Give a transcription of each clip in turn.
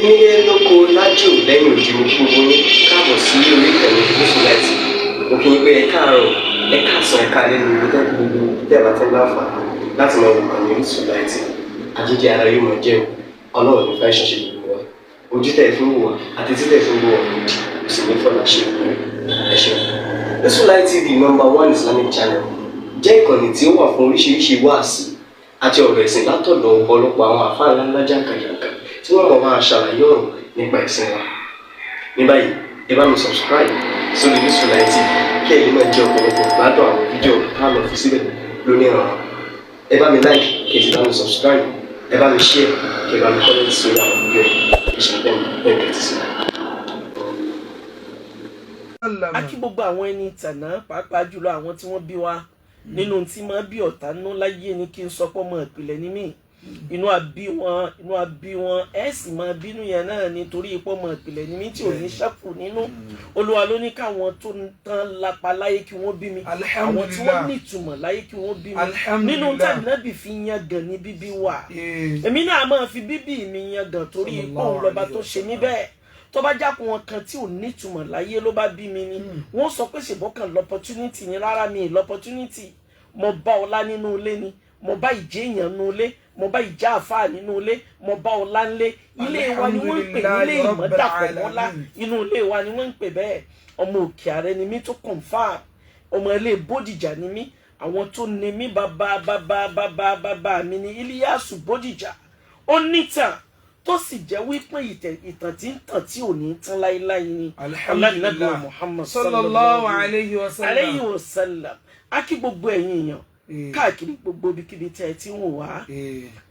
Nílé lóko lájò lẹ́yìn òdì mo kí gbogbo yín káàbọ̀ sí orí ìkànnì Gúúsùláìtì. Mo kí yín pé ẹ káàárọ̀, ẹ káàsán, ẹ káalẹ́ ní ibi tẹ́kù gbogbo tẹ́ẹ̀bà tẹ́ láǹfààní láti máa wò ìkànnì Gúúsùláìtì. Àjíjẹ ara yóò máa jẹun, Ọlọ́run ní fẹ́ ṣọṣẹ́ gbogbo wa. Ojú tẹ̀ fi ń wò wá àti títẹ̀ fi ń wò wá lòdì, kò sì ní fọ́nà ṣe ẹ ṣeun. Gúúsùláìtì TV #1 Islamic channel jẹ́ ìkànnì tí ó wà fún oríṣiríṣi wáàsí àti ọ̀rọ̀ ẹ̀sìn látọ̀dọ̀ ọ̀pọ̀lọpọ̀ àwọn àfáà ńláńlá jàǹkàjàǹkà tí wọ́n mọ̀ máa ṣàlàyé ọ̀rọ̀ nípa ẹ̀sìn wa. Ní báyìí, ẹ bá mi subscribe sórí Gúúsùláìtì kí ẹ lè máa jẹ ọ̀pọ̀lọpọ̀ gbádùn àwọn fídíò táwọn fi síbẹ̀ lónìí ọ̀rọ̀. Ẹ bá mi like kí ẹ sì bá mi subscribe, ẹ bá mi share kí ẹ bá mi comment sórí àwọn fídíò yìí. Ìṣẹ̀lẹ̀ bẹ́ẹ̀ bẹ́ẹ̀ ti sí. A kí gbogbo àwọn ẹni tàná pàápàá jùlọ àwọn tí wọ́n bí wa nínú tí máa bí ọ̀tá nú láyé ni kí n sọ pé ọmọ ìpìlẹ̀ ní mí inú àbí wọn ẹ sì máa bínú yẹn náà nítorí ipò ọmọ ìpìlẹ̀ ní mí tí ò ní ṣẹ́kù nínú. Olúwa ló ní káwọn tó ń tán lápá láyé kí wọ́n bí mi, àwọn tí wọ́n ní ìtumọ̀ láyé kí wọ́n bí mi. Nínú tàbí nábì fi yan gàn ní bíbí wa, èmi náà máa fi bíbí mi yan gàn torí ipò òun lọ́ba tó ṣe mí bẹ́ẹ̀. Tó bá jákun wọn kan tí ò ní ìtumọ̀ láyé ló bá bí mi ni wọ́n sọ pé ṣèbọ́kàn l'opportunity ni, rárá mi l'opportunity. Mo bá ọlá nínú ilé ni, mo bá ìjẹ́ èèyàn nínú ilé, mo bá ìjà àfáà nínú ilé, mo bá ọlá ńlé. Ilé wa ni wọ́n ń pè ní ilé ìmọ̀dàpọ̀ mọ́lá, inú ilé wa ni wọ́n ń pè bẹ́ẹ̀. Ọmọ Òkè Àrẹ ni mí tó confirm, ọmọ ilé Bódìjà ni mí. Àwọn tó ní mí bàbá mi ni Iliyasu Bódìjà. Ó nítàn tó sì jẹ́ wípé ìtàn tí ń tàn tí ò ní tán láíláí ni. Alhamdulillah Muhammad sallallahu alayhi wa sallam. A kí gbogbo ẹ̀yin èèyàn káàkiri gbogbo ibikíbi tẹ́ ẹ ti ń wò wá,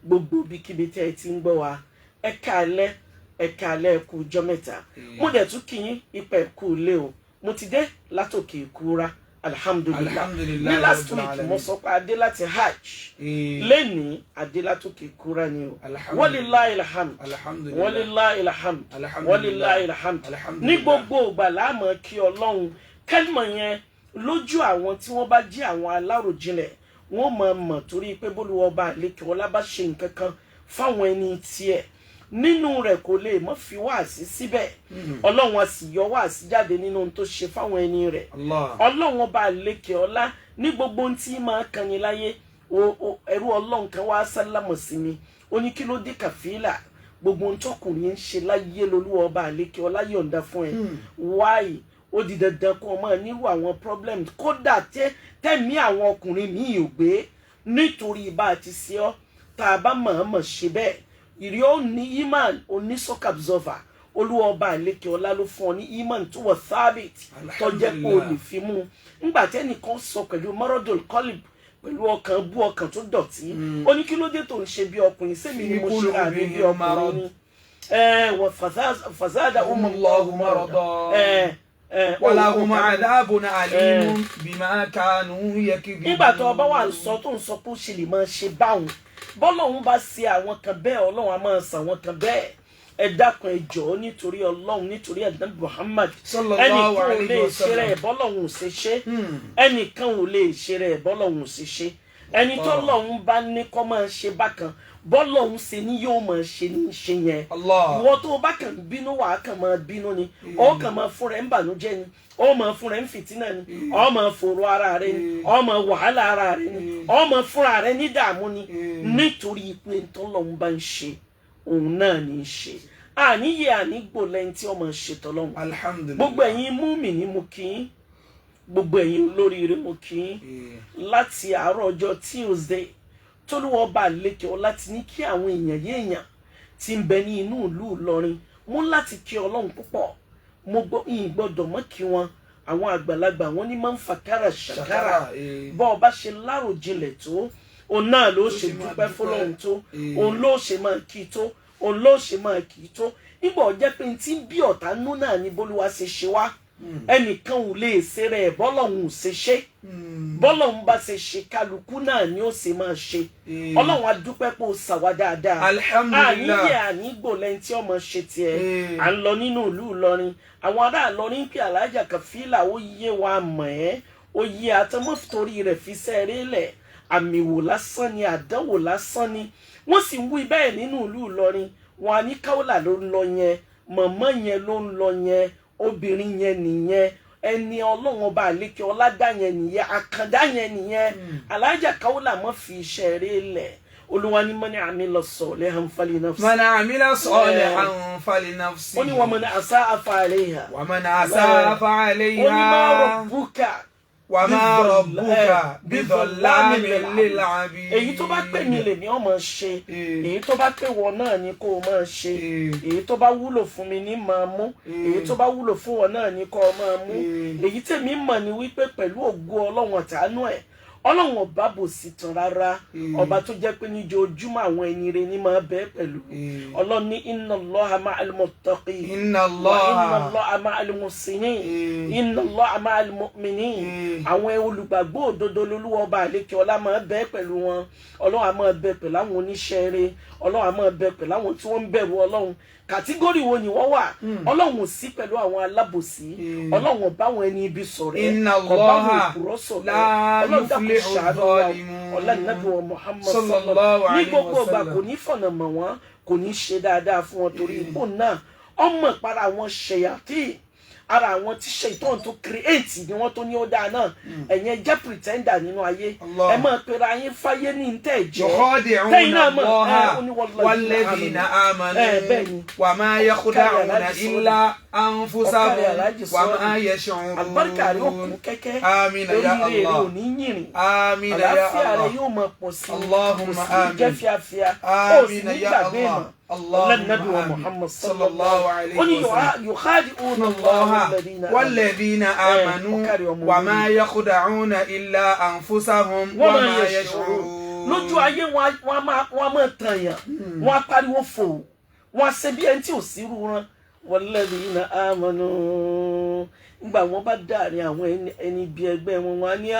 gbogbo ibikíbi tẹ́ ẹ ti ń gbọ́ wá. Ẹ káalẹ́ ẹ kú ọjọ́ mẹ́ta. Mo dẹ̀ tún kí yín ipa ẹ kú ilé o. Mo ti dé látòkè Ìkúra, alhamdulillah. Ní last week mo sọ pé adé láti hajj, lẹ́ni adé látòkè Ìkúra ni o. Walillahi alhamd, walillahi alhamd, walillahi alhamd. Ní gbogbo ìgbà la máa kí Ọlọ́run. Kẹ́lìmọ̀ yẹn lójú àwọn tí wọ́n bá jí àwọn aláròjinlẹ̀ wọ́n máa mọ̀ torí pé bólúwọ́ bá lékè ọlá bá ṣe nǹkan kan fáwọn ẹni tiẹ̀ nínú rẹ̀ kò lè mọ́ fi wáàsí síbẹ̀. Ọlọ́run á sì yọ wáàsí jáde nínú ohun tó ṣe fáwọn ẹni rẹ̀. Ọlọ́run bá lékè ọlá ní gbogbo ohun tí máa kanni láyé. Ẹrú Ọlọ́run kan wá sálámọ̀ sí mi, ó ní kí ló dé Kàfílà, gbogbo ohun tọkùnrin ń ṣe láyé lolúwọ́ bá lékè ọlá yọ̀ǹda fún ẹ. Wáyé ó di dandan kó o máa nírú àwọn problems kódà tẹ̀mí àwọn ọkùnrin míì ò gbé nítorí bá a ti ṣe ọ́ tá a bá mọ̀ọ́mọ̀ ṣe bẹ́ẹ̀. Ìrí ó ní iman oníṣọ́k absorber, Olúwa ọba àlékè ọlá ló fún ọ ní iman tó wọ thabit tó jẹ́ pé o lè fi mú un. Nígbà tí ẹnìkan sọ pẹ̀lú marodol colib pẹ̀lú ọkàn bú ọkàn tó dọ̀tí, ó ní kí ló dé tó ń ṣe bí ọkùnrin, sẹ́mi ni mo ṣe rà ní bí ọkùnrin ni. Wọ́n fàzádà umullahu marada. Walahum adhabun alimun bima kanu yakdhibun. Nígbà tó bá wà sọ tó ń sọ pé ó ṣe lè máa ṣe báwọn bọ́lọ́hun bá ṣe àwọn kan bẹ́ẹ̀ Ọlọ́run á máa ṣe àwọn kan bẹ́ẹ̀. Ẹ dákun ẹ jọ̀ọ́ nítorí Ọlọ́run, nítorí Ànábì Muhammad. Ẹnìkan ò lè ṣe rẹ̀ bọ́lọ́hun ò ṣe ṣe, ẹnìkan ò lè ṣe rẹ̀ bọ́lọ́hun ò ṣe ṣe. Ẹni tó Ọlọ́run bá ní kó máa ṣe bákan bọ́lọ́hun ṣe ni yóò máa ṣe ní ṣe yẹn. Ìwọ tó bá kàn bínú wà á kàn máa bínú ni, ó kàn máa fún rẹ̀ ń bànújẹ́ ni, ó máa fún rẹ̀ ń fìtínà ni, ó máa fòrò ara rẹ̀ ni, ó máa wàhálà ara rẹ̀ ni, ó máa fúnra rẹ̀ ní dààmú ni. Nítorí pé tọ́lọ́hun bá ń ṣe òun náà ní í ṣe. Àníyè ànígbò lẹ́yìn tí ó máa ṣe tọ́lọ́hun. Gbogbo ẹ̀yin mùmínì mo kí yín, gbogbo ẹ̀yin olóríire mo kí yín. Láti àárọ̀ ọjọ́ Tuesday tólúwọ́ bá lékè ọ láti ní kí àwọn èèyàn tí ń bẹ ní inú ìlú Ìlọrin mú láti kí Ọlọ́run púpọ̀. Mo gbọ́dọ̀ mọ́ kí wọn. Àwọn àgbàlagbà wọn ní máa ń fàkàrà ṣàkàrà. Bọ́ ọ bá ṣe láròjinlẹ̀ tó, òun náà ló ṣe dúpẹ́ fọlọ́run tó, òun ló ṣe máa kí tó, òun ló ṣe máa kí tó. Nígbà ọjọ́ pé tí ń bí ọ̀tá nú náà ni bólúwa ṣe ṣe wá. Ẹnìkan ò lè ṣe rẹ̀ bọ́lọ́hun ò ṣe ṣe. Bọ́lọ́hun bá ṣe ṣe kálukú náà ni ó ṣe máa ṣe. Ọlọ́run á dúpẹ́ pé ó ṣàwá dáadáa. Àníyè ànígbò lẹ́yìn tí ọmọ ṣe tiẹ̀. À ń lọ nínú ìlú Ìlọrin. Àwọn ará Ìlọrin pé Alájà Kàfílà ó yé wa mọ̀ ẹ́, ó yé àtọmọ́fìtorí rẹ̀ fi sẹ́ẹ̀rẹ́ lẹ̀. Àmì wò lásán ni, àdánwò lásán ni. Wọ́n sì ń wí bẹ́ẹ̀ nínú ìlú Ìlọrin. wọn á ní Kaula ló ń lọ yẹn màmá yẹn ló ń lọ yẹn obìnrin yẹn nìyẹn ẹni Ọlọ́run ọba àlékè ọládá yẹn nìyẹn àkàndá yẹn nìyẹn Alájà Kaula mọ́ fi iṣẹ́ rẹ̀ lẹ̀ Olúwa ní man amila salihan falinafsi. Man amila salihan falinafsi. ó ní wa man asaa fa alayha. wa man asaa fa alayha. ó ní ma rabbuka. wa ma rabbuka bidhallamin lil abid. èyí tó bá pè mí lè ní ọmọ ṣe èyí tó bá pè wọ náà ni kó o máa ṣe èyí tó bá wúlò fún mi ní máa mú èyí tó bá wúlò fún wọn náà ni kó o máa mú èyí tèmi mọ̀ ni wípé pẹ̀lú ògo Ọlọ́run àtàánú ẹ̀ Ọlọ́run ọba bò sí tán rárá ọba tó jẹ́ pé níjoojúmọ́ àwọn ẹni rẹ̀ ní máa bẹ pẹ̀lú Ọlọ́run ní inna Allaha ma'al muttaqin inna Allaha ma'al muhsinin inna Allaha ma'al mu'minin àwọn olùgbàgbọ́ òdodo lolúwa ọba àlékè ọlá máa bẹ pẹ̀lú wọn Ọlọ́run á máa bẹ pẹ̀lú àwọn oníṣẹ́ rere Ọlọ́run á máa bẹ pẹ̀lú àwọn tí wọ́n ń bẹ̀rù Ọlọ́run kàtígórì wo ni wọ́n wà Ọlọ́run ò sí pẹ̀lú àwọn alábòsí Ọlọ́run ò bá àwọn ẹni ibi ṣọ̀rẹ́ ọba àwọn òkúrọ̀ ṣọ̀rẹ́ Ọlọ́run dàkú ṣàánú wa ọlọ́nàbí wa Muhammad sallallahu ní gbogbo ọgbà kò ní fọ̀nà mọ̀ wọ́n kò ní ṣe dáadáa fún wọn torí ipò náà ọmọ ìpara àwọn ṣẹ̀yàtì ara àwọn tí ṣètọ́n tó create ni wọ́n tó ní ó dáa náà ẹ̀yin jẹ́ pretender nínú ayé ẹ máa pera yín fáyé ní ntẹ́ jẹ́ tẹ́yìn náà mọ̀ walladhina amanu wa ma yakhda'una illa anfusahum wa ma yash'urun. àlùbáríkà rẹ̀ yóò kún kẹ́kẹ́ amina ya Allah oríire rẹ̀ ò ní yìnrìn amina ya Allah àlàáfíà rẹ̀ yóò máa pọ̀ sí Allahumma amin jẹ́ fíafíà ó sì amina ní ya gbàgbé mọ́ Allah النبي محمد صلى الله عليه وسلم يخادعون الله والذين آمنوا وما يخدعون إلا أنفسهم وما يشعرون. lójú ayé wọn máa tàn yàn wọn á pariwo fò wọn á ṣe bí ẹni tí ò sí rú wọn والذين آمنوا nígbà wọn bá dàrin àwọn ẹni bí ẹgbẹ́ wọn wọn á ní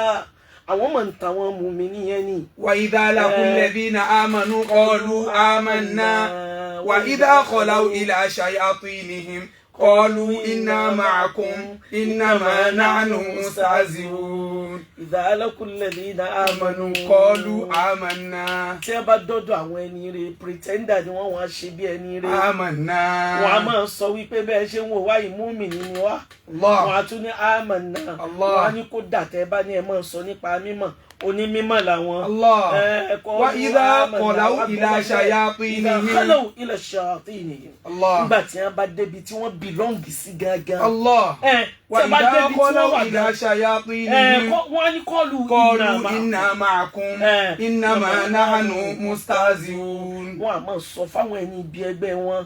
àwọn mọ̀ ń ta wọn mú mi nìyẹn ni. وإذا لقوا الذين آمنوا قالوا آمنا وإذا خلوا إلى شياطينهم قالوا إنا معكم إنما نحن مستهزئون. إذا لقوا الذين آمنوا قالوا آمنا. tí ẹ bá dọ́dọ̀ àwọn ẹni rẹ̀ pretender ni wọ́n wá ṣe bí ẹni rẹ̀. آمنا. wọ́n á máa sọ wípé bẹ́ẹ̀ ṣe ń wò wá ìmúmìnì ni wá. wọ́n á tún ní آمنا. wọ́n á ní kó dàtẹ́ bá ní ẹ máa sọ nípa mímọ̀ onímímọ̀ làwọn. وإذا خلوا إلى شياطينهم. خلوا إلى شياطينهم. nígbà tí wọ́n bá débi tí wọ́n belong sí gangan. وإذا خلوا إلى شياطينهم wọ́n á ní قالوا إنا معكم إنما نحن مستهزئون. wọ́n á máa sọ fáwọn ẹni ibi ẹgbẹ́ wọn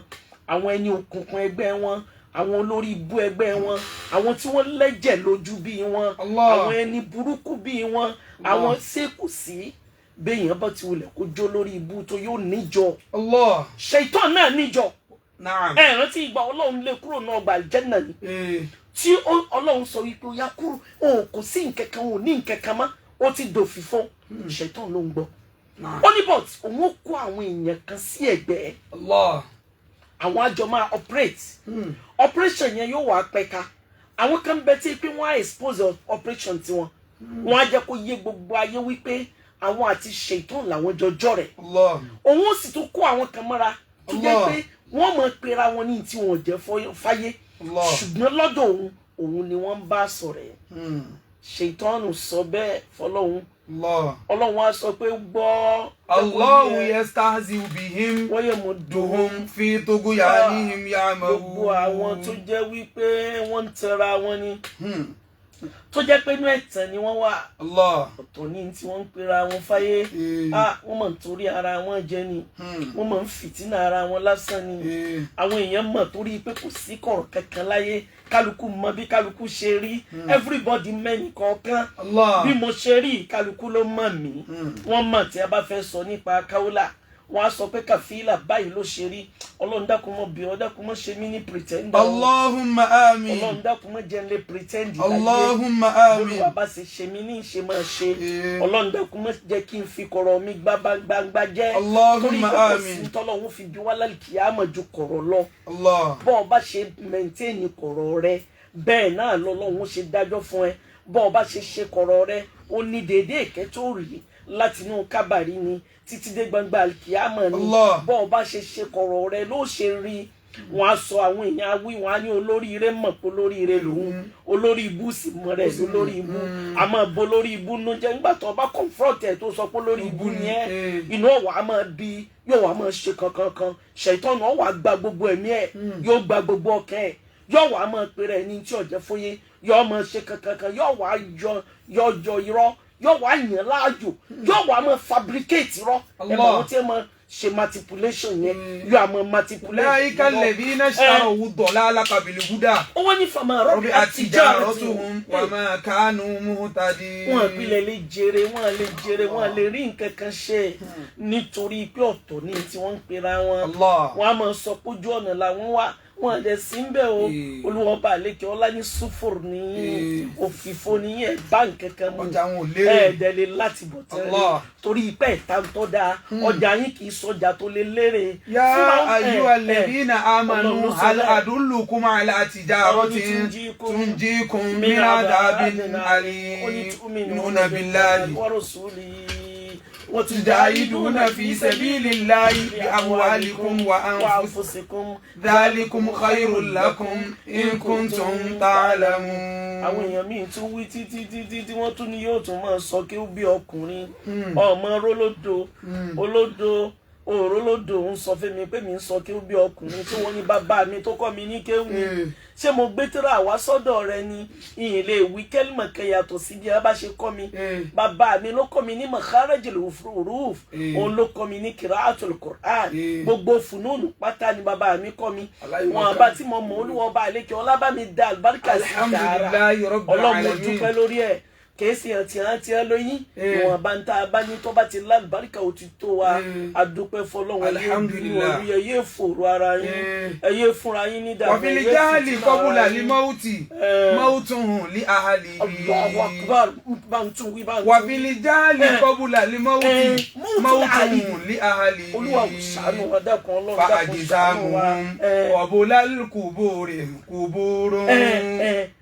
àwọn ẹni òkùnkùn ẹgbẹ́ wọn àwọn olórí ibú ẹgbẹ́ wọn àwọn tí wọ́n lẹ́jẹ̀ lójú bí wọn àwọn ẹni burúkú bí wọn àwọn sẹ́kù sí béèyàn bá ti wulẹ̀ kó jó lórí ibú tó yóò níjọ ṣèitán náà níjọ ẹ rántí ìgbà Ọlọ́run lé kúrò náà ọgbà Àlùjánnà ni tí Ọlọ́run sọ wípé ó yá kúrò òun kò sí nǹkankan òun ní nǹkankan mọ́ ó ti dòfìfo ṣèitán ló ń gbọ́ ó ní but òun ó kó àwọn èèyàn kan sí ẹ̀gbẹ́ àwọn àjọ máa operation yẹn yóò wá pẹ̀ka àwọn kan bẹ tí pé wọ́n á expose operation tiwọn wọ́n á jẹ́ kó yé gbogbo ayé wípé àwọn àti ṣèitán làwọn jọjọ́ rẹ̀ òun ó sì tún kó àwọn kan mọ́ra tó jẹ́ pé wọ́n mọ̀ pera wọn ní tí wọ́n jẹ́ fáyé ṣùgbọ́n lọ́dọ̀ òun ni wọ́n bá sọ̀rọ̀ ṣèitán sọ bẹ́ẹ̀ fọlọ́hun Ọlọ́run á sọ pé gbọ́ Allahu yastahzi'u bihim wa yamudduhum fi tughyanihim ya'mahun. gbogbo àwọn tó jẹ́ wípé wọ́n ń tẹra wọn ni tó jẹ́ pé inú ẹ̀tàn ni wọ́n wà ọ̀tọ̀ ní tí wọ́n ń pera wọn fáyé wọ́n mọ̀ nítorí ara wọn jẹ́ ni wọ́n mọ̀ ń fìtínà ara wọn lásán ni àwọn èèyàn mọ̀ torí pé kò sí kọ̀rọ̀ kankan láyé kálukú mọ̀ bí kálukú ṣe rí everybody mẹ́ni kọ̀ọ̀kan bí mo ṣe rí kálukú ló mọ̀ mí wọ́n mọ̀ tí a bá fẹ́ sọ nípa Kaula wọ́n á sọ pé Kàfílà báyìí ló ṣe rí Ọlọ́run dákun mọ́ bí dákun mọ́ ṣe mí ní pretender. Allahumma amin. Ọlọ́run dákun mọ́ jẹ́ ń lè pretend láyé. Allahumma amin. Olúwa bá ṣe ṣe mí ní ìṣe máa ṣe. Ọlọ́run dákun mọ́ jẹ́ kí n fi kọ̀rọ̀ mi gbangba jẹ́. Allahumma amin. torí pé kò sí tọ́lọ́run fi bí wá lálùkìyámà ju kọ̀rọ̀ lọ. bọ́ọ̀ bá ṣe maintain kọ̀rọ̀ rẹ bẹ́ẹ̀ náà lọ́lọ́run ṣe dájọ́ fún ẹ bọ́ọ̀ bá ṣe kọ̀rọ̀ rẹ ó ní déédéé ìkẹ́ tó rí láti inú kábàrí ni títí dé gbangba alkiyama ni bó bá ṣe ṣe kọ̀rọ̀ rẹ ló ṣe rí wọn á sọ àwọn èèyàn awí wọn á ní olóríire mọ̀ pé olóríire lòun olórí ibú sì mọ̀ rẹ̀ lórí ibú àmọ́ bo lórí ibú nú jẹ́ nígbà tó bá confront ẹ̀ tó sọ pé olórí ibú ni ẹ́ inú ọ̀wà á máa bí yóò wá máa ṣe kankan ṣètọ́nù ọ̀wà gba gbogbo ẹ̀mí ẹ̀ yóò gba gbogbo ọkàn ẹ̀ yóò wá máa pèrè ẹni tí ọ̀jẹ̀ fóyé yóò máa ṣe kankan yóò wá yọ irọ́ yóò wá yàn láàjò yóò wá máa fabricate irọ́ ẹ̀ bá wọn tí ẹ máa ṣe manipulation yẹn yóò àmọ́ manipulate. láyìíká lẹ́bí iná ṣàròwù dọ̀lá alákàbìlì gúdà. ó wọ́n ní fama rọ́bì àtijọ́ àrọ́tùhún wà máa kánú muhtadi. wọn àpilẹ̀ lè jèrè wọn lè rí nǹkan kan ṣe nítorí pé ọ̀tọ̀ ní tí wọ́n ń pera wọn wọn á máa sọ pójú ọ̀nà làwọn wà wọn dẹ̀ sí ń bẹ̀ o olúwọba àlekè ọlá ní sùfòrò ní òfìfo ní ẹ̀ bá nǹkan kan mú ẹ̀ẹ́dẹ̀lẹ̀ láti bọ̀ tẹ́lẹ̀ torí ipẹ́ ìta tó dáa ọjà yín kì í sọjà tó lè lérè. yá ayyuha alladhina amanu hal adullukum ala tijaratin tunjikum min adhabin alim tu'minuna billahi wa rasulihi وتجاهدون في سبيل الله بأموالكم وأنفسكم ذلكم خير لكم إن كنتم تعلمون. àwọn èèyàn míì tún wí títí wọ́n tún ní yóò tún máa sọ kí ó bí ọkùnrin ọmọ olódo òrólódò ń sọ fún mi pé mi ń sọ kí ó bí ọkùnrin tí wọ́n ní bàbá mi tó kọ́ mi ní kéwù ni ṣé mo gbé tírà wá sọ́dọ̀ rẹ ni ìyìn lè wí kẹ́lìmọ̀ kan yàtọ̀ sí bí a bá ṣe kọ́ mi bàbá mi ló kọ́ mi ní makharajul huruf òun ló kọ́ mi ní qira'atul Qur'an gbogbo fùnúnù pátá ni bàbá mi kọ́ mi wọn àbá tí mo mọ olúwọ́ bá àlékè ọlá bá mi dá àlùbáríkà sí dára ọlọ́run dúpẹ́ lórí ẹ̀ kèésì àti lóyún ìwọ̀n àbáńtá bá ní tó bá ti lálùbáríkà ó ti tó wa adúpẹ́ fọlọ́run alhamdulillah ẹ̀yẹ́ fòrò ara yín ẹ̀yẹ́ fúnra yín ní dàgbà wàfíìlì jáàlì kọ́bùlà ní mọ́wùtì mọ́wùtùhùn ní ahàlì wàfíìlì jáàlì kọ́bùlà ní mọ́wùtì mọ́wùtùhùn ní ahàlì olúwa ṣàánú wa dákun ọlọ́run fa dákun ṣàánú wa ọ̀bùlà kùbúrò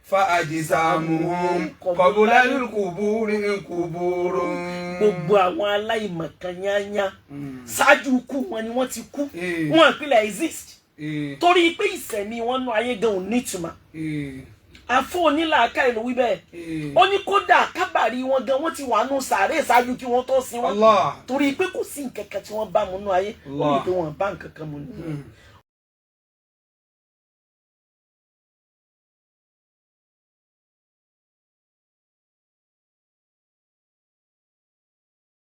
fa'ajisamuhum qabla al-quburi quburun. gbogbo àwọn aláìmọ̀kan yányá ṣáájú ikú wọn ni wọ́n ti kú wọn àpilẹ̀ exist torí pé ìsẹ̀mí wọn nú ayé gan ò nítumọ̀ àfọ onílàáká ìlú wí bẹ́ẹ̀ ó ní kódà kábàárí wọn gan wọ́n ti wà nù sàárè ṣáájú kí wọ́n tó sin wọn torí pé kò sí nǹkan kan tí wọ́n bá mu nú ayé ó ní pé wọ́n bá nǹkan kan mu nù